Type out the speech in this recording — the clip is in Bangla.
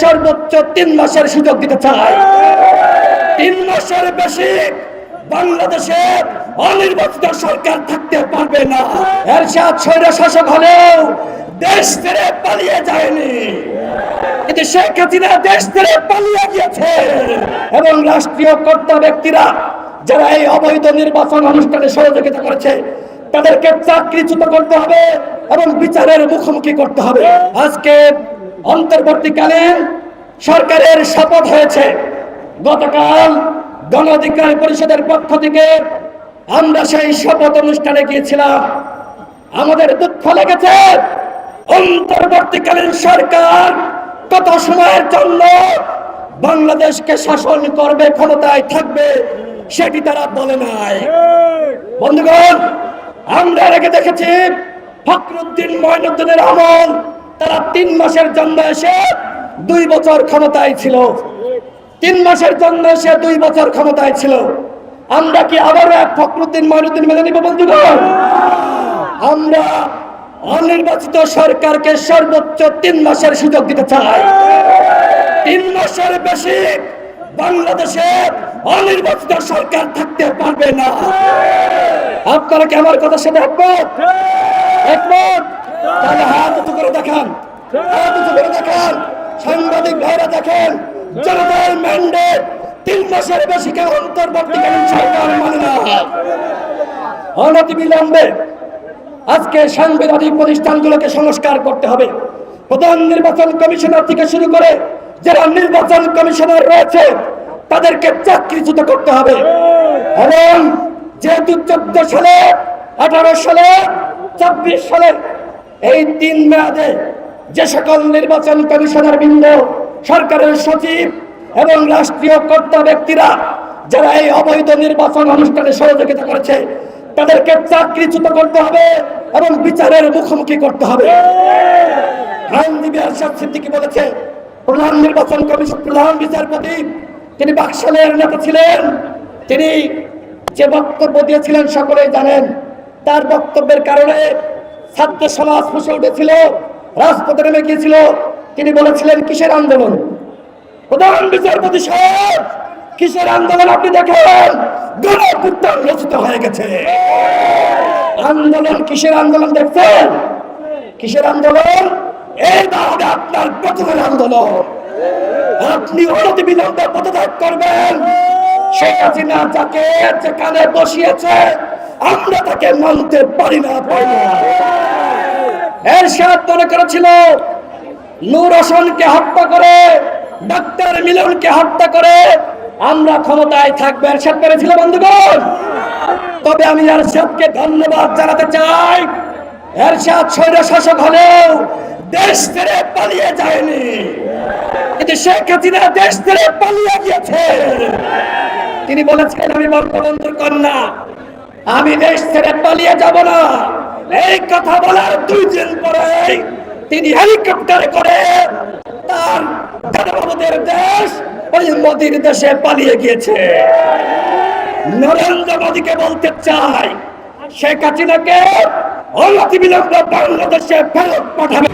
সর্বোচ্চ ৩ মাসের সুযোগ দিতে চাই। ৩ মাসের বেশি বাংলাদেশে অনির্বাচিত সরকার থাকতে পারবে না। এরশাদ স্বৈরশাসক হলেও দেশ ছেড়ে পালিয়ে যায়নি, কিন্তু শেখ হাসিনা দেশ ছেড়ে পালিয়ে গিয়েছে। এবং রাষ্ট্রীয় কর্তা ব্যক্তিরা যারা এই অবৈধ নির্বাচন অনুষ্ঠানে সহযোগিতা করেছে তাদেরকে চাকরিচ্যুত করতে হবে এবং বিচারের মুখোমুখি করতে হবে। আজকে অন্তর্বর্তীকালীন সরকারের শপথ হয়েছে। গতকাল গণ অধিকার পরিষদের পক্ষ থেকে আমরা সেই শপথ অনুষ্ঠানে গিয়েছিলাম। আমাদের দুঃখ লেগেছে, অন্তর্বর্তীকালীন সরকার কত সময়ের জন্য বাংলাদেশকে শাসন করবে, ক্ষমতায় থাকবে, সেটি তারা বলে নাই। বন্ধুগণ, আমরা রেখে দেখেছি ফখরুদ্দিন মঈনুদ্দিনের আমল, তারা ৩ মাসের জন্য এসে ২ বছর ক্ষমতায় ছিল। ৩ মাসের জন্য এসে ২ বছর ক্ষমতায় ছিল। আমরা কি আবারও এক ফখরুদ্দিন মঈনুদ্দিন মেনে নিব? বন্ধুগণ, আমরা অনির্বাচিত সরকারকে সর্বোচ্চ ৩ মাসের সুযোগ দিতে চাই। ৩ মাসের বেশি বাংলাদেশে অনির্বাচিত সরকার থাকতে পারবে না। আপনারা কি আমার কথার সাথে একমত? একমত? তাহলে হাত উঁচু করে দেখান, হাত উঁচু করে দেখান। সাংবাদিক ভাইরা দেখেন, জনতার ম্যান্ডেট ৩ মাসের বেশি কেউ অন্তর্বর্তীকালীন সরকার মানে না। অনতিবিলম্বে আজকে সাংবিধানিক প্রতিষ্ঠানগুলোকে সংস্কার করতে হবে। প্রধান নির্বাচন কমিশনার থেকে শুরু করে যারা নির্বাচন কমিশনার রয়েছে তাদেরকে চাকরিচ্যুত করতে হবে। এবং যেহেতু 14 সালে, 18 সালে, 24 সালে এই 3 মেয়াদে যে সকল নির্বাচন কমিশনার বৃন্দ, সরকারের সচিব এবং রাষ্ট্রীয় কর্তা ব্যক্তিরা যারা এই অবৈধ নির্বাচন অনুষ্ঠানে সহযোগিতা করেছে তাদেরকে চাকরিচ্যুত করতে হবে এবং বিচারের মুখোমুখি করতে হবে। আইনজীবী আরশাদ সিদ্দিকী বলেছে, প্রধান নির্বাচন কমিশন প্রধান বিচারপতি তিনি বাকশালের নেতা ছিলেন। তিনি যে বক্তব্য দিয়েছিলেন সকলেই জানেন। তার বক্তব্যের কারণে ছাত্র সমাজ ফুঁসে উঠেছিল, রাজপথে নেমে গিয়েছিল। তিনি বলেছিলেন, কিসের আন্দোলন? প্রধান বিচারপতি সাহেব, কিসের আন্দোলন? আপনি দেখেন, গণঅভ্যুত্থান রচিত হয়ে গেছে। আন্দোলন কিসের আন্দোলন দেখছেন? কিসের আন্দোলন? এই না হবে আপনার পতনের আন্দোলন। আপনি অনতিবিলম্বে পদত্যাগ করবেন। শেখ হাসিনা যাকে যেখানে বসিয়েছে আমরা তাকে মানতে পারি না। এরশাদ মনে করেছিল নূর হোসেনকে হত্যা করে, ডাক্তার মিলনকে হত্যা করে আমরা ক্ষমতায় থাকবো। এরশাদ করেছিল বন্ধুগণ। তবে আমি এরশাদকে ধন্যবাদ জানাতে চাই। এরশাদ স্বৈরশাসক হলেও দেশ ছেড়ে পালিয়ে যায়নি, কিন্তু শেখ হাসিনা দেশ ছেড়ে পালিয়ে গিয়েছে। তিনি বলেছেন, আমি বঙ্গবন্ধুর কন্যা, আমি দেশ ছেড়ে পালিয়ে যাব না। এই কথা বলার 2 দিন পরে তিনি হেলিকপ্টারে করে তার দাদাবাবুদের দেশ ওই মোদির দেশে পালিয়ে গিয়েছে। নরেন্দ্র মোদীকে বলতে চাই, শেখ হাসিনাকে অনতিবিলম্বে বাংলাদেশে ফেরত পাঠাবে।